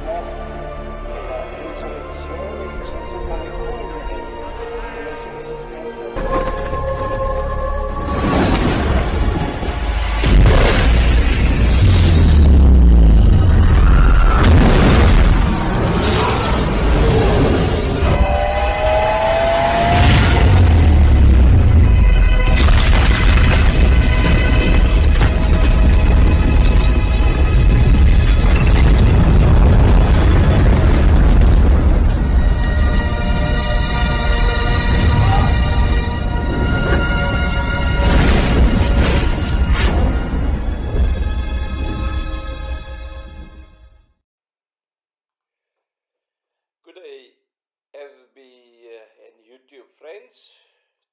la risurrezione di Gesù come culmine della sua esistenza. Good day, FB and YouTube friends.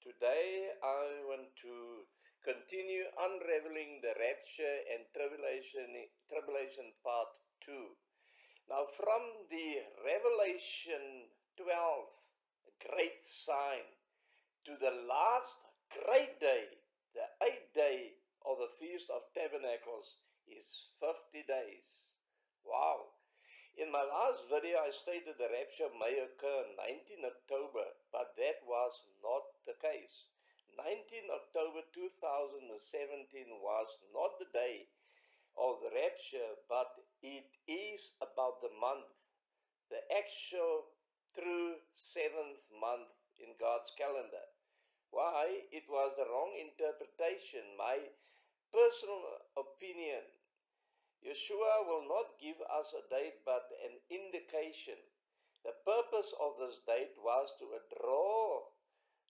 Today I want to continue unraveling the Rapture and Tribulation Part 2. Now from the Revelation 12, great sign, to the last great day, the 8th day of the Feast of Tabernacles is 50 days. Wow! In my last video, I stated the rapture may occur 19 October, but that was not the case. 19 October 2017 was not the day of the rapture, but it is about the month, the actual true 7th month in God's calendar. Why? It was the wrong interpretation, my personal opinion. Yeshua will not give us a date but an indication. The purpose of this date was to draw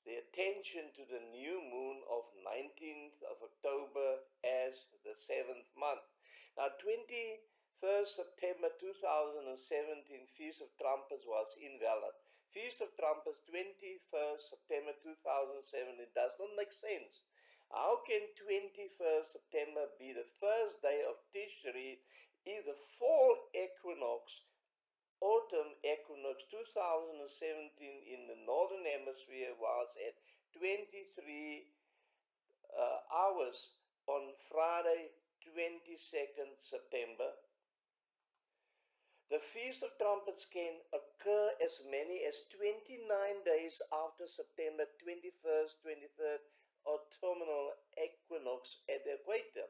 the attention to the new moon of 19th of October as the 7th month. Now 21st September 2017 Feast of Trumpets was invalid. Feast of Trumpets 21st September 2017 does not make sense. How can 21st September be the first day of Tishri if the fall equinox, autumn equinox 2017 in the northern hemisphere was at 23 hours on Friday 22nd September? The Feast of Trumpets can occur as many as 29 days after September 21st, 23rd, autumnal equinox at the equator,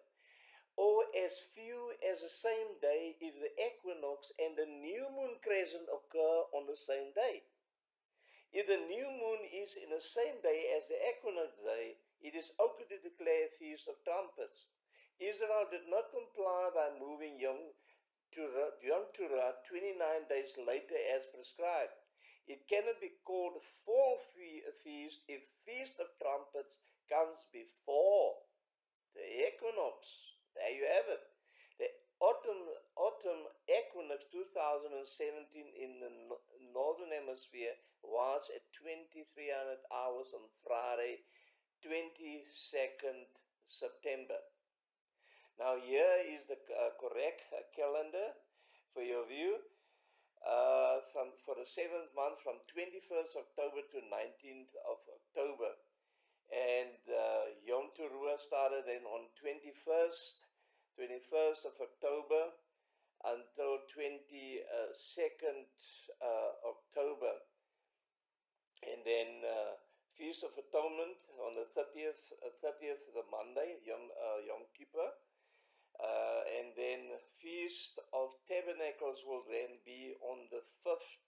or as few as the same day if the equinox and the new moon crescent occur on the same day. If the new moon is in the same day as the equinox day, it is okay to declare Feast of Trumpets. Israel did not comply by moving Yom Tetrad 29 days later as prescribed. It cannot be called fall feast if Feast of Trumpets comes before the equinox. There you have it. The autumn equinox 2017 in the northern hemisphere was at 2300 hours on Friday 22nd September. Now here is the correct calendar for your view. For the 7th month from 21st October to 19th of October. And Yom Teruah started then on 21st of October until 22nd October. And then Feast of Atonement on the 30th the Monday, Yom Kippur. And then Feast of Tabernacles will then be on the 5th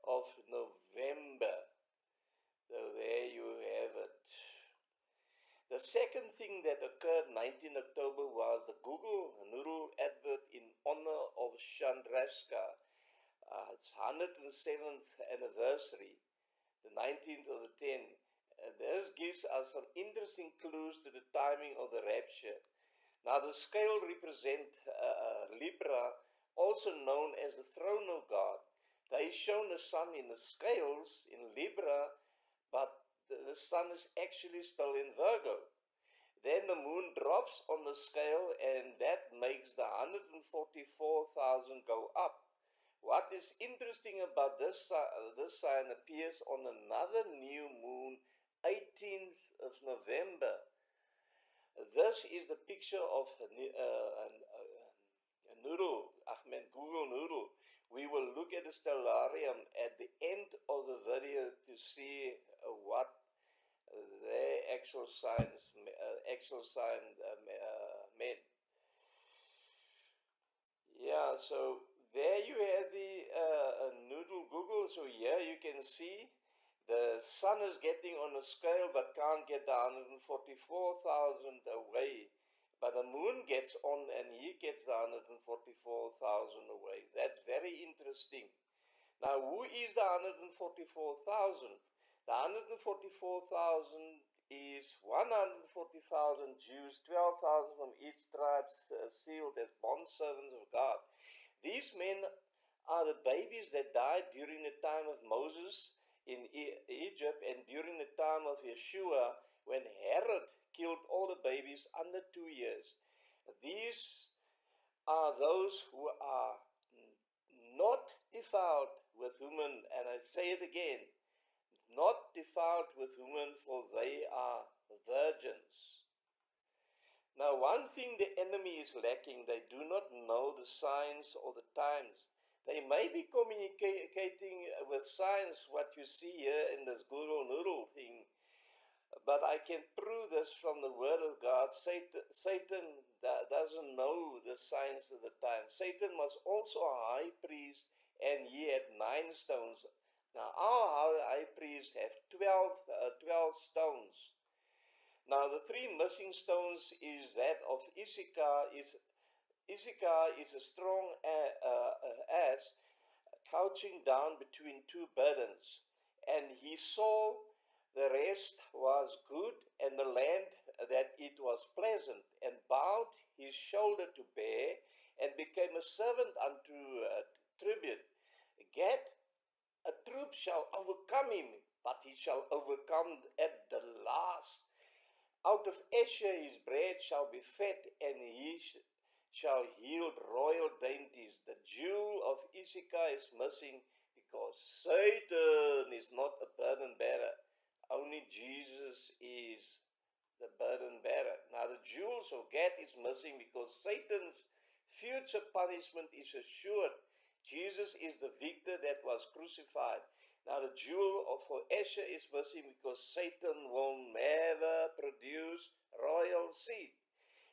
of November. So there you have it. The second thing that occurred 19 October was the Google NOODLE advert in honor of Chandrasekhar. It's 107th anniversary, the 19th of the 10th. This gives us some interesting clues to the timing of the rapture. Now the scale represents Libra, also known as the throne of God. They shown the sun in the scales in Libra, but the sun is actually still in Virgo. Then the moon drops on the scale and that makes the 144,000 go up. What is interesting about this sign appears on another new moon, 18th of November. This is the picture of a noodle, Google noodle, we will look at the stellarium at the end of the video to see what their actual signs meant. Yeah, so there you have the noodle Google. So here you can see the sun is getting on a scale but can't get the 144,000 away. But the moon gets on and he gets the 144,000 away. That's very interesting. Now, who is the 144,000? The 144,000 is 140,000 Jews, 12,000 from each tribe, sealed as bondservants of God. These men are the babies that died during the time of Moses in Egypt and during the time of Yeshua when Herod killed all the babies under 2 years. These are those who are not defiled with women, and I say it again, not defiled with women, for they are virgins. Now, one thing the enemy is lacking, they do not know the signs or the times. They may be communicating with signs, what you see here in this Google Noodle thing, but I can prove this from the Word of God. Satan doesn't know the signs of the time. Satan was also a high priest, and he had 9 stones. Now, our high priest have 12 stones. Now, the 3 missing stones is that of Issachar. Issachar is a strong ass couching down between 2 burdens, and he saw the rest was good, and the land that it was pleasant, and bowed his shoulder to bear, and became a servant unto tribute. Get a troop shall overcome him, but he shall overcome at the last. Out of Asher his bread shall be fed, and he shall yield royal dainties. The jewel of Issachar is missing, because Satan is not a burden bearer. Only Jesus is the burden bearer. Now the jewels of Gad is missing because Satan's future punishment is assured. Jesus is the victor that was crucified. Now the jewel for Asher is missing because Satan will never produce royal seed.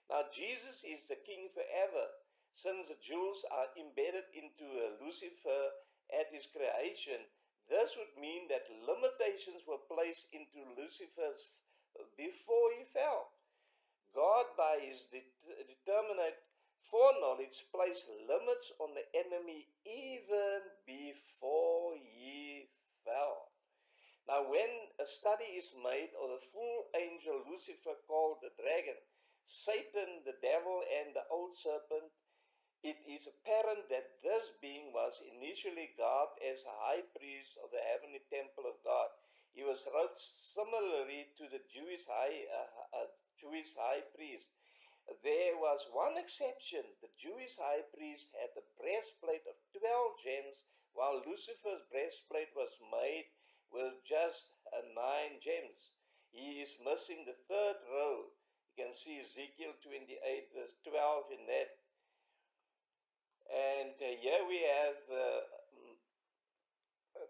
Now Jesus is the king forever. Since the jewels are embedded into Lucifer at his creation, this would mean that limitations were placed into Lucifer's before he fell. God, by his determinate foreknowledge, placed limits on the enemy even before he fell. Now, when a study is made of the full angel Lucifer, called the dragon, Satan, the devil, and the old serpent, it is apparent that this being was initially garbed as a high priest of the heavenly temple of God. He was robed similarly to the Jewish high priest. There was one exception. The Jewish high priest had a breastplate of 12 gems, while Lucifer's breastplate was made with just 9 gems. He is missing the 3rd row. You can see Ezekiel 28 verse 12 in that. And here we have the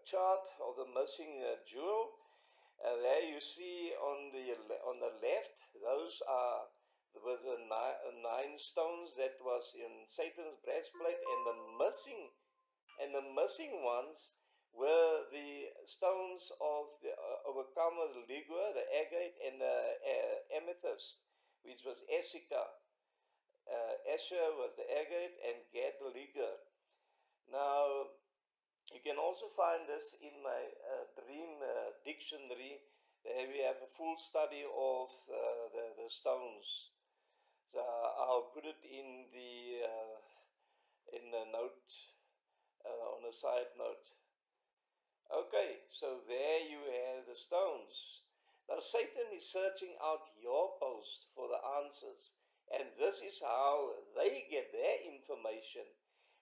chart of the missing jewel. There you see on the left, those are with the 9 stones that was in Satan's breastplate, and the missing ones were the stones of the overcomer, the ligure, the agate, and the amethyst, which was Issachar. Asher was the agate, and Gad the ligure. Now, you can also find this in my dream dictionary. There we have a full study of the stones. So I'll put it in the note, on a side note. Okay, so there you have the stones. Now Satan is searching out your post for the answers, and this is how they get their information.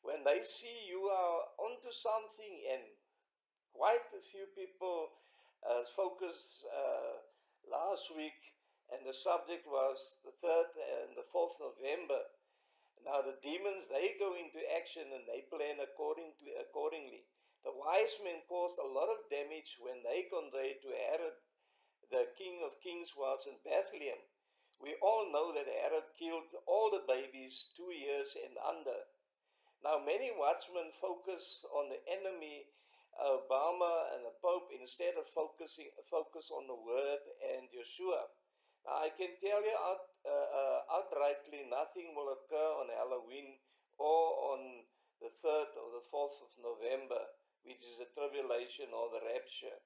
When they see you are onto something, and quite a few people focused last week, and the subject was the 3rd and the 4th November. Now the demons, they go into action and they plan accordingly. The wise men caused a lot of damage when they conveyed to Herod, the King of Kings was in Bethlehem. We all know that Herod killed all the babies 2 years and under. Now many watchmen focus on the enemy, Obama and the Pope, instead of focus on the Word and Yeshua. Now I can tell you outrightly, nothing will occur on Halloween or on the 3rd or the 4th of November, which is the tribulation or the rapture.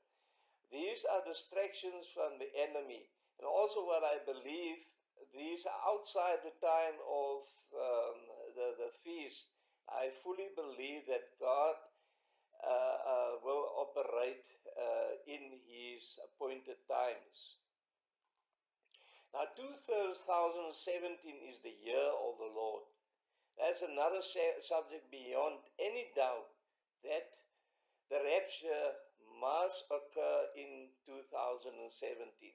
These are distractions from the enemy. And also what I believe, these are outside the time of the feast. I fully believe that God will operate in His appointed times. Now 2017 is the year of the Lord. That's another subject beyond any doubt, that the rapture must occur in 2017.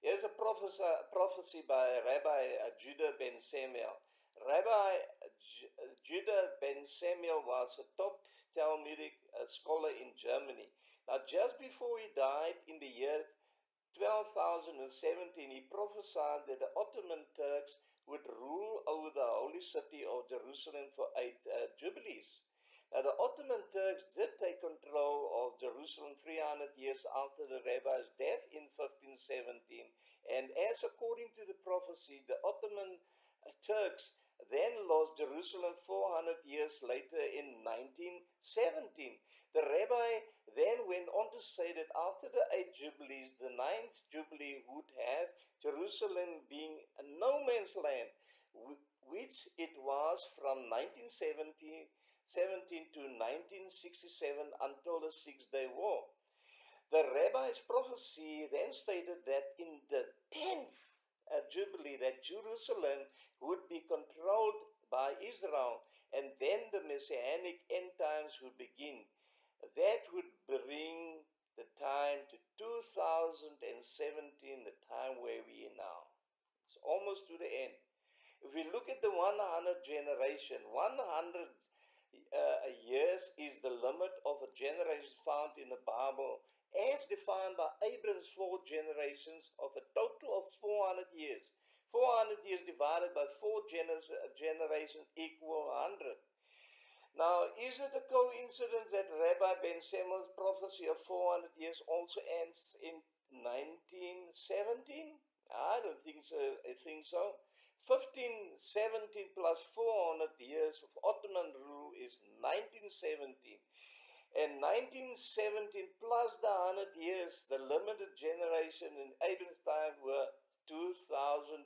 Here's a prophecy by Rabbi Judah ben Samuel. Rabbi Judah ben Samuel was a top Talmudic scholar in Germany. Now, just before he died in the year 12,017, he prophesied that the Ottoman Turks would rule over the holy city of Jerusalem for 8 jubilees. Now, the Ottoman Turks did take control of Jerusalem 300 years after the rabbi's death in 1517, and as according to the prophecy, the Ottoman Turks then lost Jerusalem 400 years later in 1917. The rabbi then went on to say that after the 8 jubilees, the 9th jubilee would have Jerusalem being a no man's land, which it was from 1917 to 1967 until the Six-Day War. The rabbi's prophecy then stated that in the 10th Jubilee, that Jerusalem would be controlled by Israel, and then the Messianic end times would begin. That would bring the time to 2017, the time where we are now. It's almost to the end. If we look at the 100 generation, 100 years is the limit of a generation found in the Bible, as defined by Abraham's 4 generations of a total of 400 years. 400 years divided by 4 generations equal 100. Now, is it a coincidence that Rabbi Ben Samuel's prophecy of 400 years also ends in 1917? I don't think so. I think so. 1517 plus 400 years of Ottoman rule is 1917. And 1917 plus the 100 years, the limited generation in Abraham's time, were 2017.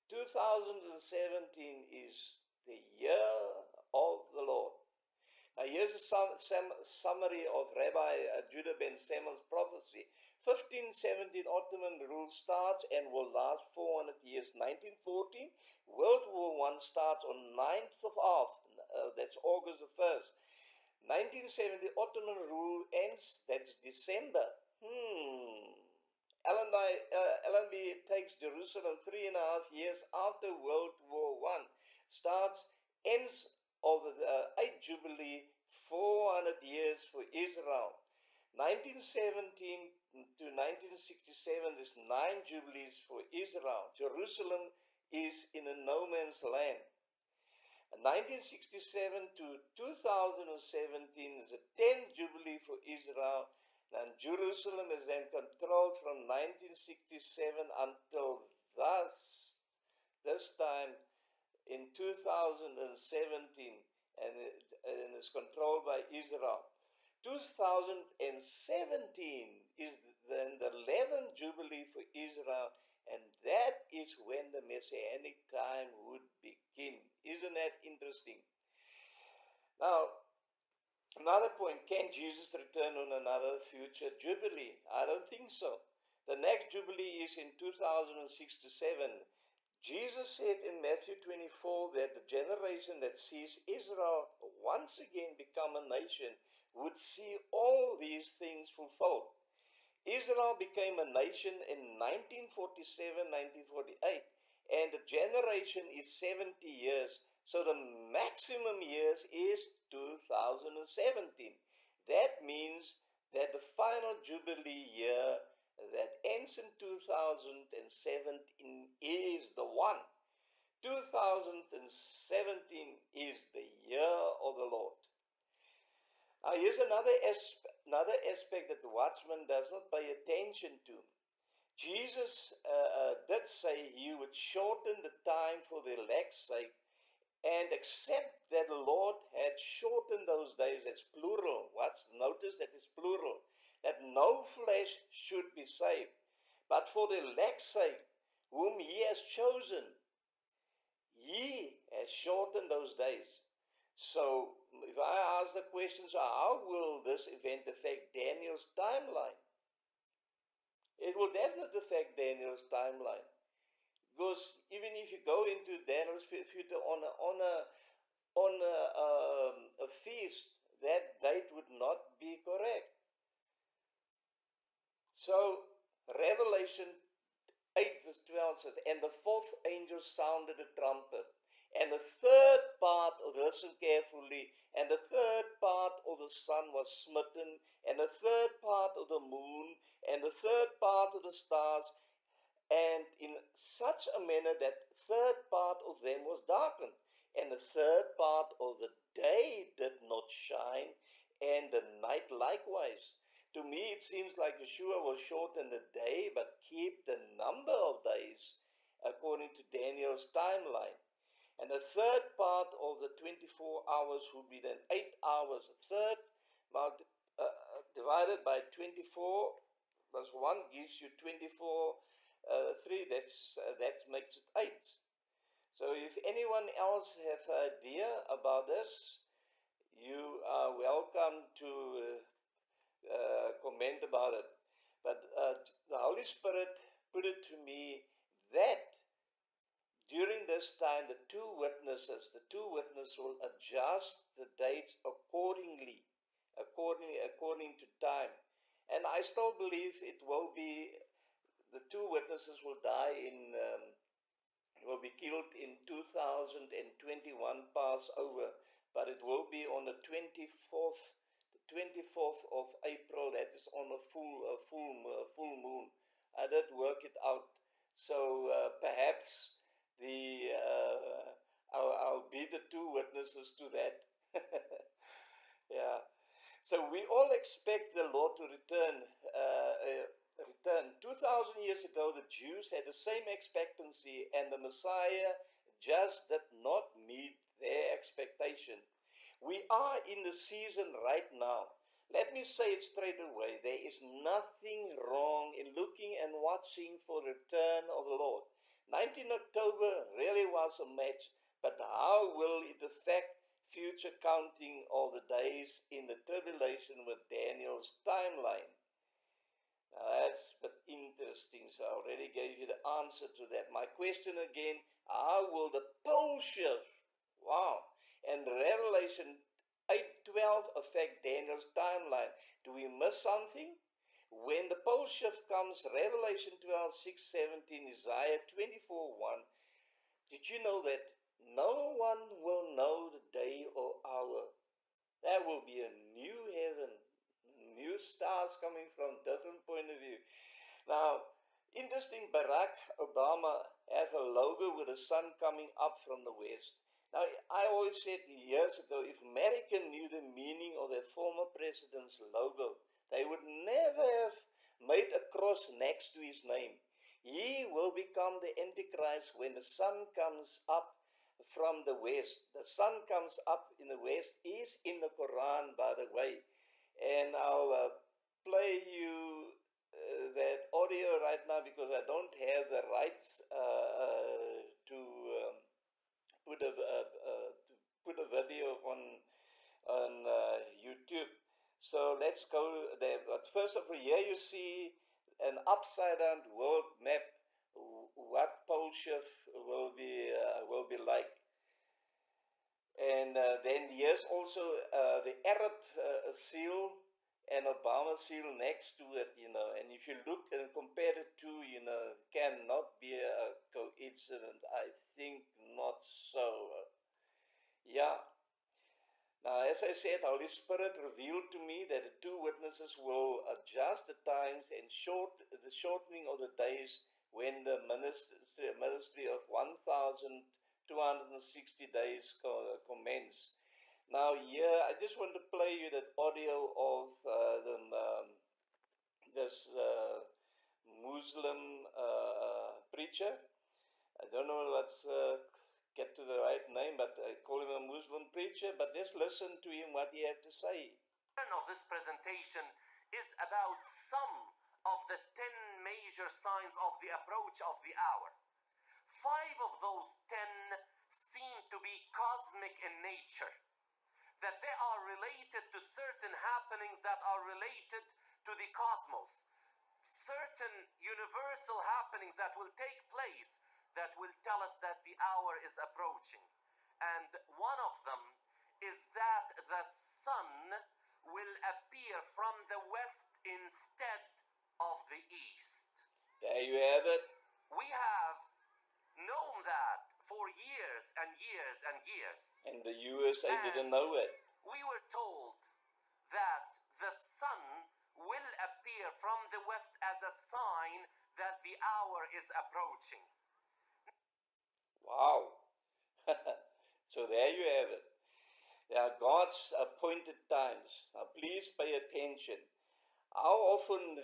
2017 is the year of the Lord. Now here's a summary of Rabbi Judah ben Samuel's prophecy. 1517 Ottoman rule starts and will last 400 years. 1914, World War I starts on 9th of that's August the 1st. 1970 Ottoman rule ends, that's December. Allenby takes Jerusalem 3.5 years after World War I. Starts, ends of the 8th Jubilee, 400 years for Israel. 1917 to 1967 is 9 Jubilees for Israel. Jerusalem is in a no man's land. 1967 to 2017 is the 10th Jubilee for Israel, and Jerusalem is then controlled from 1967 until this time in 2017, and is controlled by Israel. 2017 is then the 11th Jubilee for Israel, and that is when the Messianic time would begin. Isn't that interesting? Now, another point, can Jesus return on another future Jubilee? I don't think so. The next Jubilee is in 2067. Jesus said in Matthew 24 that the generation that sees Israel once again become a nation would see all these things fulfilled. Israel became a nation in 1947, 1948, and the generation is 70 years. So the maximum years is 2017. That means that the final Jubilee year that ends in 2017 is the one. 2017 is the year of the Lord. Here's another aspect that the watchman does not pay attention to. Jesus did say he would shorten the time for the elect's sake, and accept that the Lord had shortened those days. That's plural. Notice that it's plural. That no flesh should be saved, but for the elect's sake, whom he has chosen, he has shortened those days. So if I ask the question, so how will this event affect Daniel's timeline? It will definitely affect Daniel's timeline. Because even if you go into Daniel's future on a feast, that date would not be correct. So Revelation 8 verse 12 says, and the fourth angel sounded a trumpet, and the third part of, listen carefully, and the third part of the sun was smitten, and the third part of the moon, and the third part of the stars, and in such a manner that third part of them was darkened, and the third part of the day did not shine, and the night likewise. To me, it seems like Yeshua will shorten the day, but keep the number of days according to Daniel's timeline. And the third part of the 24 hours would be then 8 hours. A third divided by 24 plus 1 gives you 24. 3, that makes it 8. So if anyone else have an idea about this, you are welcome to comment about it. But the Holy Spirit put it to me that during this time, the two witnesses will adjust the dates according to time. And I still believe it will be, the two witnesses will will be killed in 2021 Passover, but it will be on the 24th of April. That is on a full moon. I did work it out. So perhaps I'll be the two witnesses to that. Yeah. So we all expect the Lord to return. 2,000 years ago, the Jews had the same expectancy, and the Messiah just did not meet their expectation. We are in the season right now. Let me say it straight away. There is nothing wrong in looking and watching for the return of the Lord. 19 October really was a match, but how will it affect future counting of the days in the tribulation with Daniel's timeline? Now that's but interesting, so I already gave you the answer to that. My question again, how will the pole shift, and Revelation 8:12 affect Daniel's timeline? Do we miss something? When the pole shift comes, Revelation 12:6-17, Isaiah 24:1, did you know that no one will know the day or hour? There will be a new heaven, new stars coming from different point of view. Now, interesting, Barack Obama has a logo with the sun coming up from the west. Now, I always said years ago, if America knew the meaning of their former president's logo, they would never have made a cross next to his name. He will become the Antichrist when the sun comes up from the west. The sun comes up in the west is in the Quran, by the way. And I'll play you that audio right now because I don't have the rights to put a video on YouTube. So let's go there. But first of all, here you see an upside down world map. What pole shift will be like. And then here's also the Arab seal and Obama's field next to it, and if you look and compare the two, cannot be a coincidence. I think not so. Yeah. Now, as I said, Holy Spirit revealed to me that the two witnesses will adjust the times and the shortening of the days when the ministry of 1,260 days commence. Now, here, I just want to play you that audio of this Muslim preacher. I don't know what's get to the right name, but I call him a Muslim preacher. But let's listen to him, what he had to say. Of this presentation is about some of the 10 major signs of the approach of the hour. 5 of those 10 seem to be cosmic in nature, that they are related to certain happenings that are related to the cosmos, certain universal happenings that will take place that will tell us that the hour is approaching. And one of them is that the sun will appear from the west instead of the east. There you have it. We have known that for years and years and years. And the USA didn't know it. We were told that the sun will appear from the west as a sign that the hour is approaching. Wow. So there you have it. They are God's appointed times. Now please pay attention. How often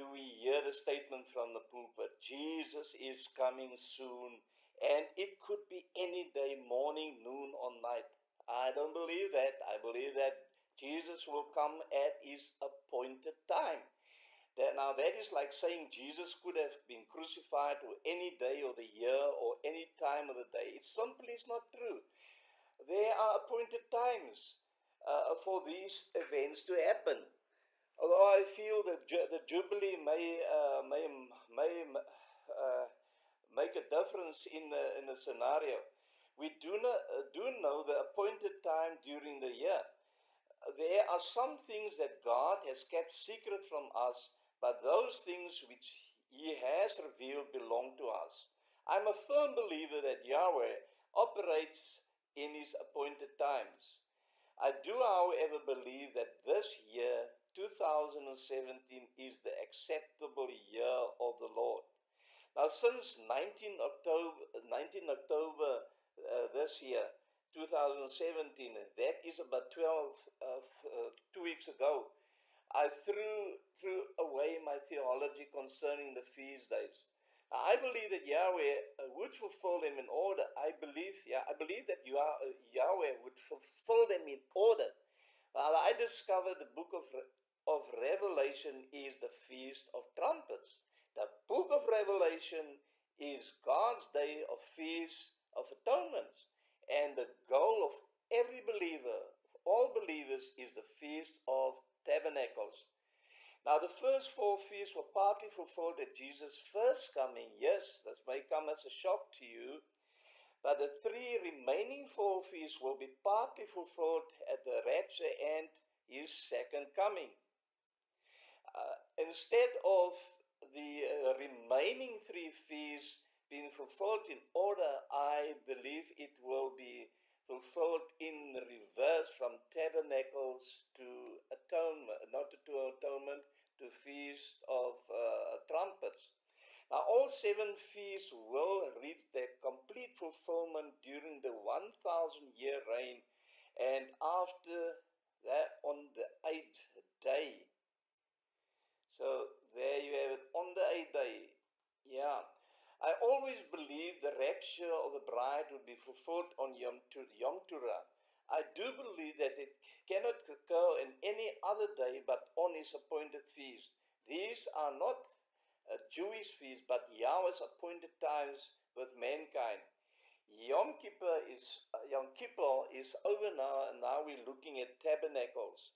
do we hear the statement from the pulpit, Jesus is coming soon, and it could be any day, morning, noon, or night? I don't believe that. I believe that Jesus will come at his appointed time. Now that is like saying Jesus could have been crucified on any day of the year or any time of the day. It simply is not true. There are appointed times for these events to happen. Although I feel that the Jubilee may make a difference in the scenario, we do know the appointed time during the year. There are some things that God has kept secret from us, but those things which he has revealed belong to us. I'm a firm believer that Yahweh operates in his appointed times. I do, however, believe that this year, 2017, is the acceptable year of the Lord. Now, since 19 October this year, 2017, that is about 2 weeks ago, I threw away my theology concerning the feast days. I believe that Yahweh would fulfill them in order. I believe that Yahweh would fulfill them in order. I discovered the book of Revelation is the Feast of Trumpets. The book of Revelation is God's day of Feast of Atonements. And the goal of every believer, of all believers, is the Feast of Tabernacles. Now, the first 4 feasts were partly fulfilled at Jesus' first coming. Yes, this may come as a shock to you. But the 3 remaining 4 feasts will be partly fulfilled at the rapture and his second coming. Instead of the remaining 3 feasts being fulfilled in order, I believe it will be fulfilled in reverse, from tabernacles to atonement, not to atonement, to feast of trumpets. Now, all 7 feasts will reach their complete fulfillment during the 1,000-year reign, and after that, on the 8th day. So there you have it, on the 8th day. Yeah. I always believed the rapture of the bride would be fulfilled on Yom Teruah. I do believe that it cannot occur in any other day but on his appointed feast. These are not Jewish feasts, but Yahweh's appointed times with mankind. Yom Kippur is over now, and now we're looking at tabernacles.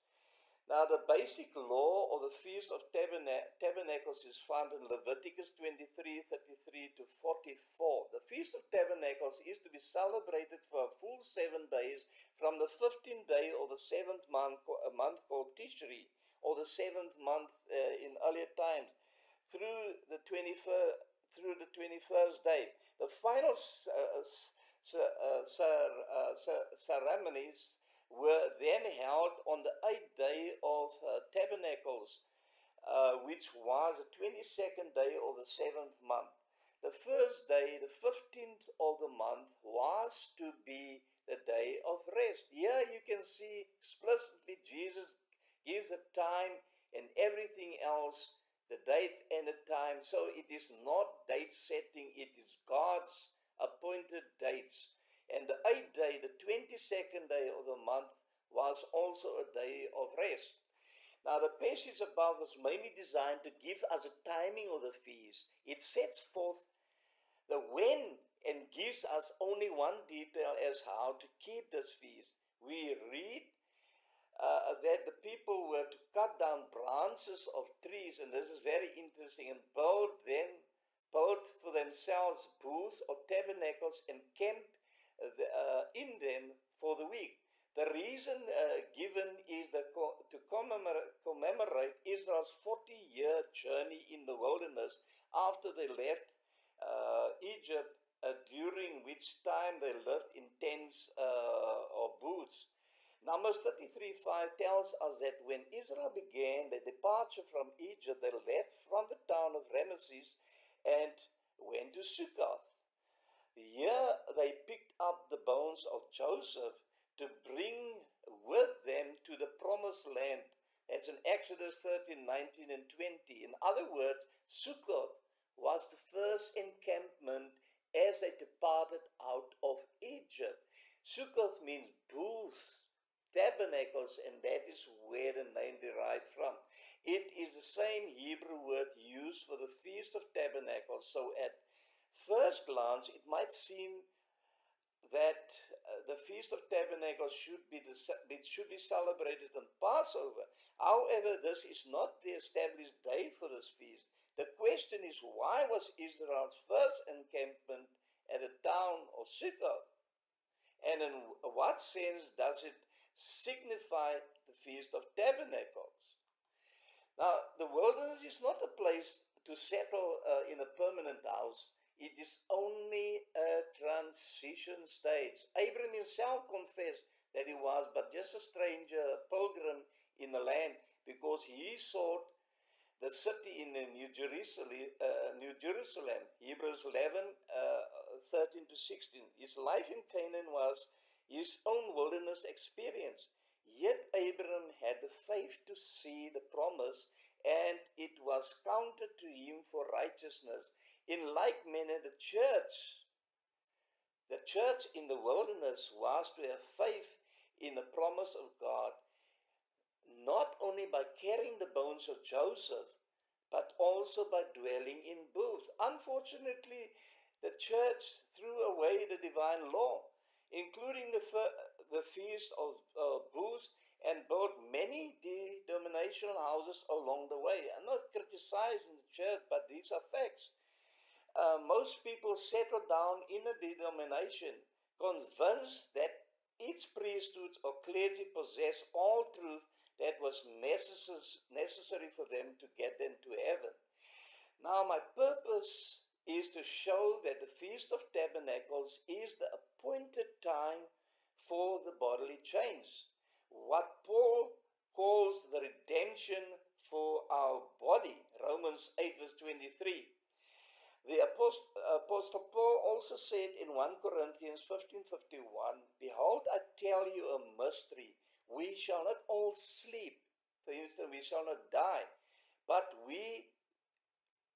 Now, the basic law of the Feast of Tabernacles is found in Leviticus 23:33 to 44. The Feast of Tabernacles is to be celebrated for a full 7 days from the 15th day of the 7th month, a month called Tishri, or the 7th month in earlier times, through the 21st day. The final ceremonies were then held on the 8th day of Tabernacles, which was the 22nd day of the 7th month. The first day, the 15th of the month, was to be the day of rest. Here you can see explicitly Jesus gives the time and everything else, the date and the time. So it is not date setting, it is God's appointed dates. And the 8th day, the 22nd day of the month, was also a day of rest. Now, the passage above was mainly designed to give us a timing of the feast. It sets forth the when and gives us only one detail as how to keep this feast. We read that the people were to cut down branches of trees, and this is very interesting, and build for themselves booths or tabernacles and camp in them for the week. The reason given is that to commemorate Israel's 40-year journey in the wilderness after they left Egypt, during which time they lived in tents or booths. Numbers 33:5 tells us that when Israel began their departure from Egypt, they left from the town of Ramesses and went to Succoth. Here they picked up the bones of Joseph to bring with them to the promised land. That's in Exodus 13, 19 and 20. In other words, Succoth was the first encampment as they departed out of Egypt. Succoth means booths, tabernacles, and that is where the name derived from. It is the same Hebrew word used for the Feast of Tabernacles. So at first glance, it might seem that the Feast of Tabernacles should be celebrated on Passover. However, this is not the established day for this feast. The question is, why was Israel's first encampment at a town of Succoth? And in what sense does it signify the Feast of Tabernacles? Now, the wilderness is not a place to settle in a permanent house. It is only a transition stage. Abraham himself confessed that he was but just a stranger, a pilgrim in the land, because he sought the city in the New Jerusalem. Hebrews 11, 13 to 16. His life in Canaan was his own wilderness experience. Yet Abraham had the faith to see the promise, and it was counted to him for righteousness. In like manner, the church in the wilderness was to have faith in the promise of God, not only by carrying the bones of Joseph, but also by dwelling in booths. Unfortunately, the church threw away the divine law, including the feast of booths, and built many denominational houses along the way. I'm not criticizing the church, but these are facts. Most people settle down in a denomination, convinced that each priesthood or clergy possess all truth that was necessary for them to get them to heaven. Now, my purpose is to show that the Feast of Tabernacles is the appointed time for the bodily change, what Paul calls the redemption for our body, Romans 8 verse 23. The Apostle Paul also said in 1 Corinthians 15:51, "Behold, I tell you a mystery. We shall not all sleep." For instance, we shall not die, but we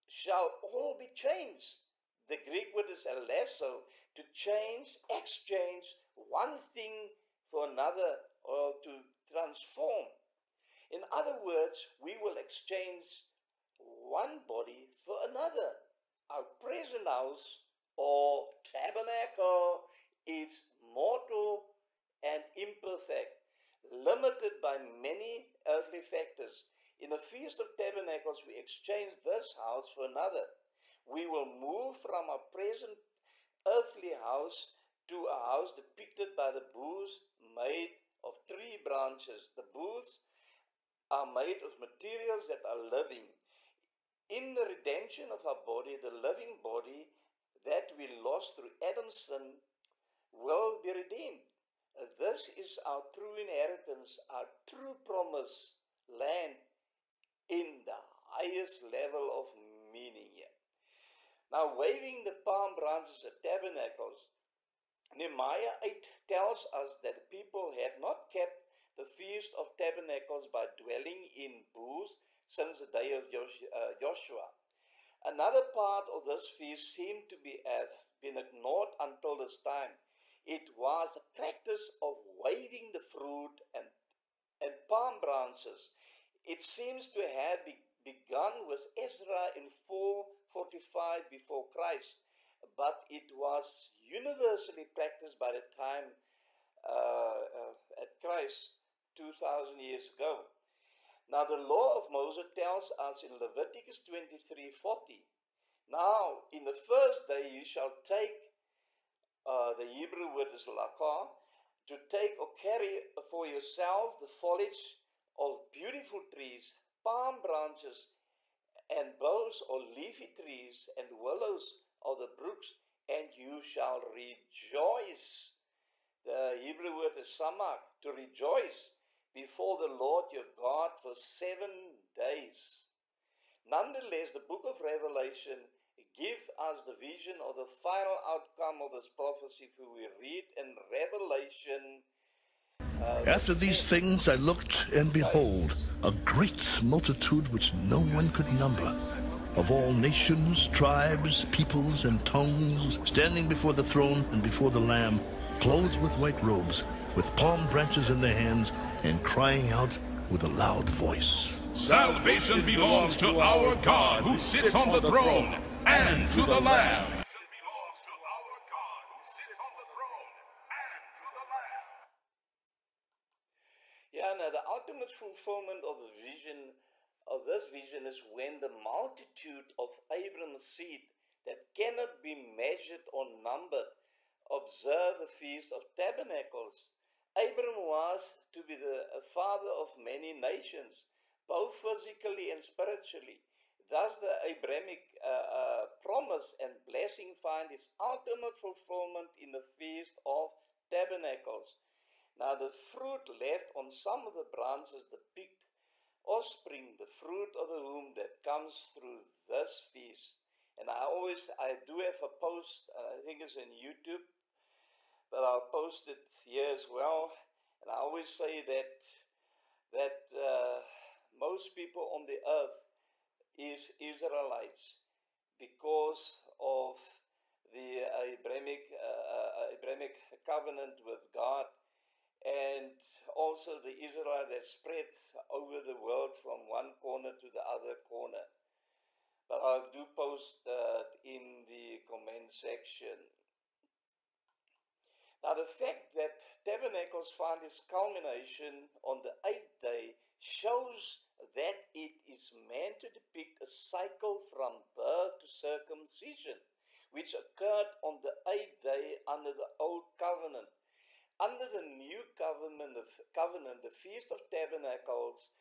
shall all be changed. The Greek word is alesso, to change, exchange one thing for another, or to transform. In other words, we will exchange one body for another. Our present house or tabernacle is mortal and imperfect, limited by many earthly factors. In the Feast of Tabernacles, we exchange this house for another. We will move from our present earthly house to a house depicted by the booths made of tree branches. The booths are made of materials that are living. In the redemption of our body, the living body that we lost through Adam's sin will be redeemed. This is our true inheritance, our true promised land in the highest level of meaning here. Now, waving the palm branches at tabernacles, Nehemiah 8 tells us that the people had not kept the Feast of Tabernacles by dwelling in booths since the day of Joshua. Another part of this feast seemed to have been ignored until this time. It was the practice of waving the fruit and palm branches. It seems to have begun with Ezra in 445 before Christ, but it was universally practiced by the time at Christ 2,000 years ago. Now the law of Moses tells us in Leviticus 23:40, now in the first day you shall take, the Hebrew word is lakah, to take or carry for yourself the foliage of beautiful trees, palm branches, and boughs or leafy trees, and willows of the brooks, and you shall rejoice. The Hebrew word is samak, to rejoice before the Lord your God for 7 days. Nonetheless, the book of Revelation gives us the vision of the final outcome of this prophecy, for we read in Revelation. After these things I looked, and behold, a great multitude which no one could number, of all nations, tribes, peoples, and tongues, standing before the throne and before the Lamb, clothed with white robes, with palm branches in their hands, and crying out with a loud voice, Salvation belongs to our God who sits on the throne, and to the Lamb. Yeah, now the ultimate fulfillment of the vision, of this vision, is when the multitude of Abraham's seed that cannot be measured or numbered observe the Feast of Tabernacles. Abraham was to be the father of many nations, both physically and spiritually. Thus the Abrahamic promise and blessing find its ultimate fulfillment in the Feast of Tabernacles. Now the fruit left on some of the branches depict offspring, the fruit of the womb that comes through this feast. And I do have a post, I think it's on YouTube, but I'll post it here as well. And I always say that most people on the earth is Israelites because of the Abrahamic covenant with God, and also the Israel that spread over the world from one corner to the other corner. But I'll do post in the comment section. Now the fact that Tabernacles found its culmination on the 8th day shows that it is meant to depict a cycle from birth to circumcision, which occurred on the 8th day under the Old Covenant. Under the New Covenant, the Feast of Tabernacles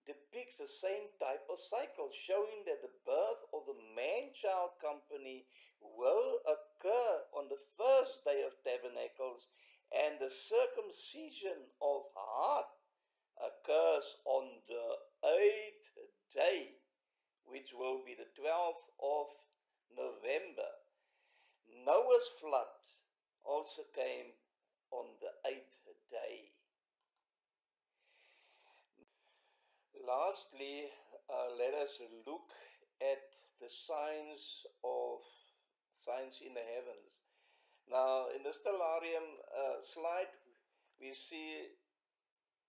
depicts the same type of cycle, showing that the birth of the man-child company will occur on the first day of Tabernacles, and the circumcision of heart occurs on the 8th day, which will be the 12th of November. Noah's flood also came on the 8th day. Lastly, let us look at the signs in the heavens. Now, in the stellarium slide, we see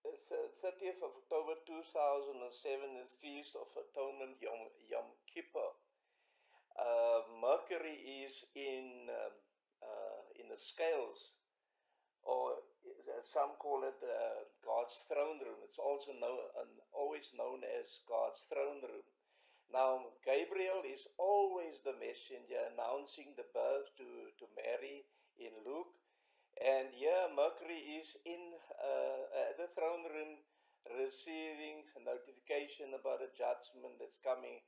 30th of October 2007, the Feast of Atonement, Yom Kippur. Mercury is in the scales, or some call it God's throne room. It's also always known as God's throne room. Now, Gabriel is always the messenger announcing the birth to Mary in Luke. And here Mercury is in the throne room receiving a notification about a judgment that's coming,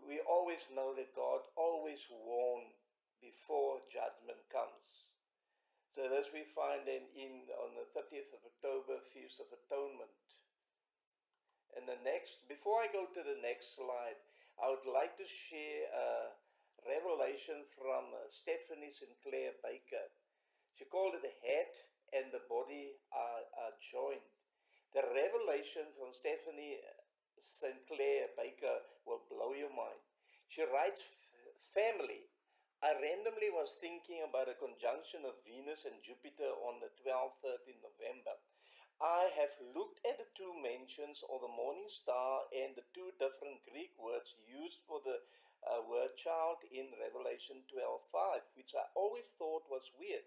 we always know that God always warns before judgment comes. So this we find then on the 30th of October, Feast of Atonement. And before I go to the next slide, I would like to share a revelation from Stephanie Sinclair Baker. She called it the head and the body are joined. The revelation from Stephanie Sinclair Baker will blow your mind. She writes, family. I randomly was thinking about a conjunction of Venus and Jupiter on the 12th, 13th November. I have looked at the two mentions of the morning star and the two different Greek words used for the word child in Revelation 12:5, which I always thought was weird.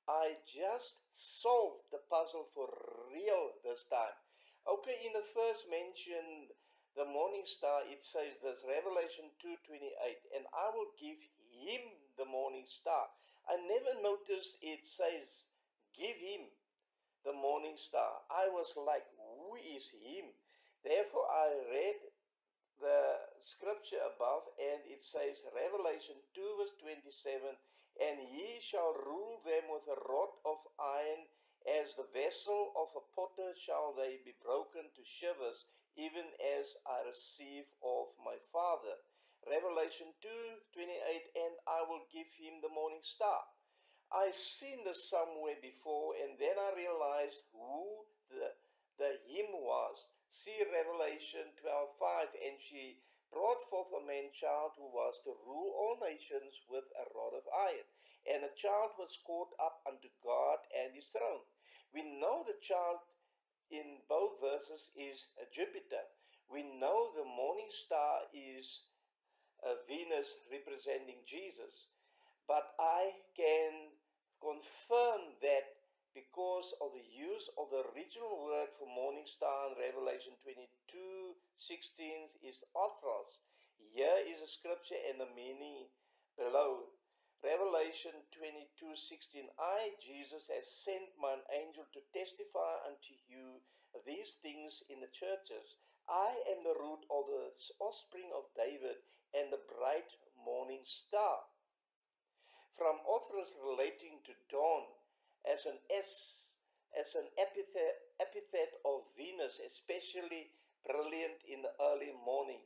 I just solved the puzzle for real this time. Okay, in the first mention, the morning star, it says this, Revelation 2:28, and I will give him the morning star. I never noticed it says, give him the morning star. I was like, who is him? Therefore, I read the scripture above, and it says, Revelation 2 verse 27, and he shall rule them with a rod of iron, as the vessel of a potter shall they be broken to shivers, even as I receive of my Father. Revelation 2:28, and I will give him the morning star. I've seen this somewhere before, and then I realized who the him was. See Revelation 12:5, and she brought forth a man-child who was to rule all nations with a rod of iron. And the child was caught up unto God and his throne. We know the child in both verses is Jupiter. We know the morning star is Venus representing Jesus. But I can confirm that because of the use of the original word for morning star in Revelation 22:16 is Athros. Here is a scripture and the meaning below. Revelation 22:16, I, Jesus, has sent mine angel to testify unto you these things in the churches. I am the root of the offspring of David and the bright morning star. From authors relating to dawn as an epithet of Venus, especially brilliant in the early morning.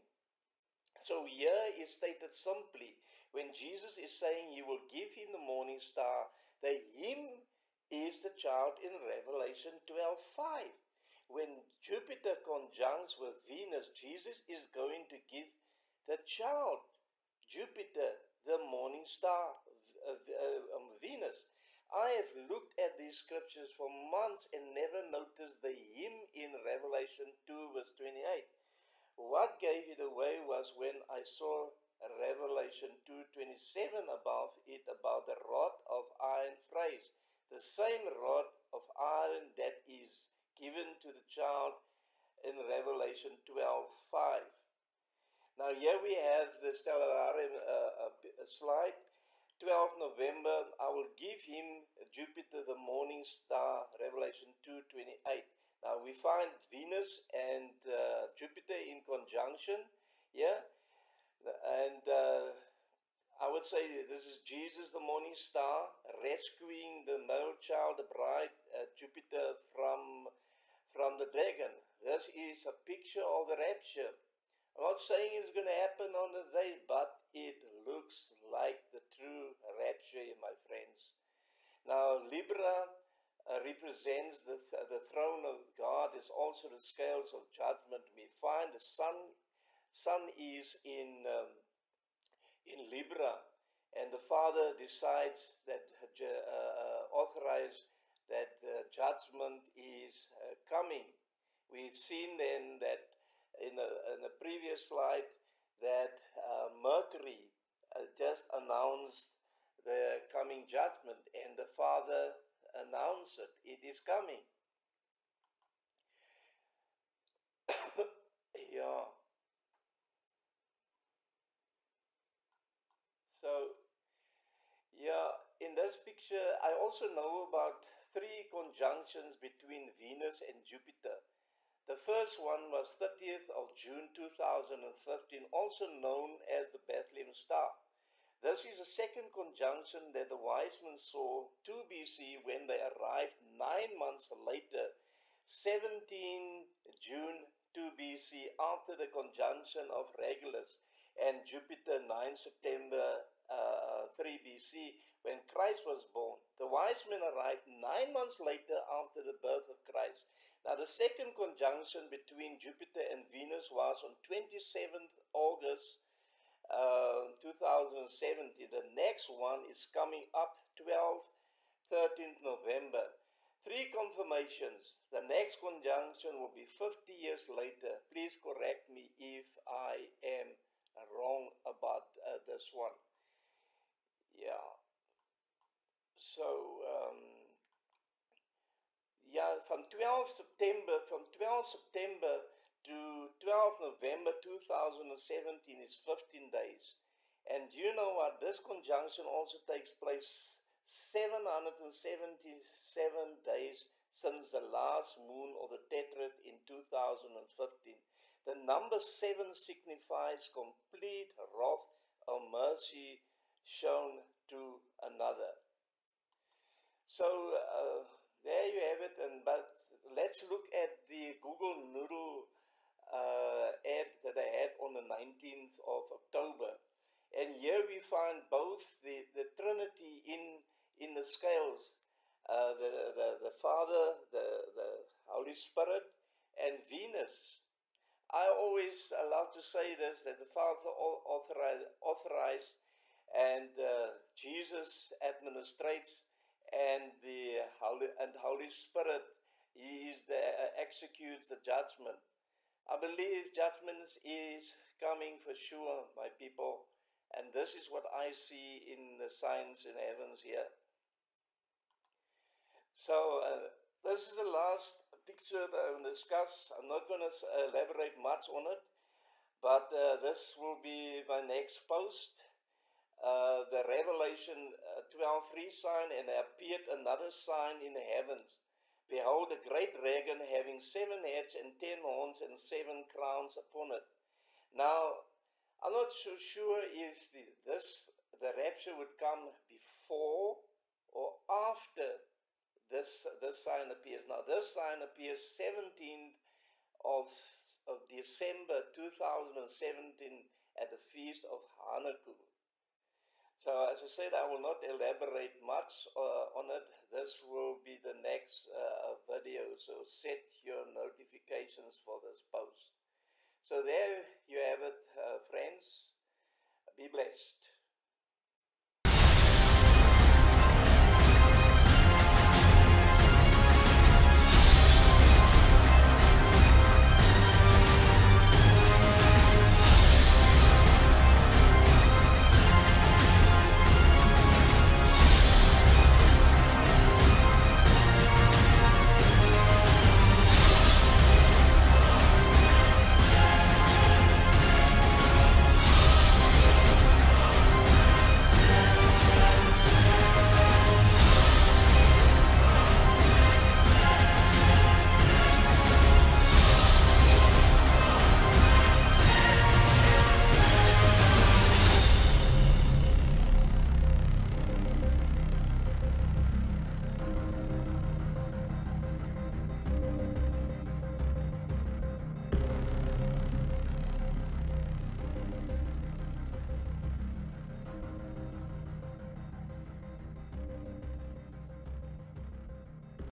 So here is stated simply, when Jesus is saying he will give him the morning star, the him is the child in Revelation 12:5. When Jupiter conjuncts with Venus, Jesus is going to give the child, Jupiter, the morning star, Venus. I have looked at these scriptures for months and never noticed the him in Revelation 2 verse 28. What gave it away was when I saw Revelation 2:27 above it about the rod of iron phrase. The same rod of iron that is given to the child in Revelation 12:5. Now here we have the stellarium slide. 12th November, I will give him Jupiter the morning star, Revelation 2:28. Now we find Venus and Jupiter in conjunction here. And I would say this is Jesus the morning star rescuing the male child, the bride, Jupiter from the dragon. This is a picture of the rapture. I'm not saying it's going to happen on the day, but it looks like the true rapture, my friends. Now, Libra represents the throne of God, is also the scales of judgment. We find the sun is in Libra, and the Father decides that authorize that judgment is coming. We've seen then that in the previous slide that Mercury just announced the coming judgment, and the Father announced it. It is coming. Yeah. So, yeah, in this picture, I also know about 3 conjunctions between Venus and Jupiter. The first one was 30th of June 2015, also known as the Bethlehem Star. This is the second conjunction that the wise men saw 2 BC when they arrived 9 months later, 17 June 2 BC, after the conjunction of Regulus and Jupiter 9 September 3 BC, when Christ was born. The wise men arrived 9 months later after the birth of Christ. Now, the second conjunction between Jupiter and Venus was on 27th August 2017. The next one is coming up 13th November. 3 confirmations. The next conjunction will be 50 years later. Please correct me if I am wrong about this one. Yeah. So, from 12 September to 12 November 2017 is 15 days. And you know what? This conjunction also takes place 777 days since the last moon of the Tetrad in 2015. The number 7 signifies complete wrath or mercy shown to another. So there you have it. But let's look at the Google Noodle ad that I had on the 19th of October. And here we find both the Trinity in the scales, the Father, the Holy Spirit, and Venus. I always love to say this, that the Father authorized and Jesus administrates, and the Holy Spirit, He is executes the judgment. I believe judgment is coming for sure, my people, and this is what I see in the signs in heavens here. So this is the last picture that I will discuss. I'm not going to elaborate much on it, but this will be my next post. The Revelation 12:3 sign, and there appeared another sign in the heavens. Behold, a great dragon having 7 heads and 10 horns and 7 crowns upon it. Now, I'm not so sure if the rapture would come before or after this sign appears. Now, this sign appears 17th of December 2017 at the Feast of Hanukkah. So, as I said, I will not elaborate much on it. This will be the next video, so set your notifications for this post. So there you have it, friends. Be blessed.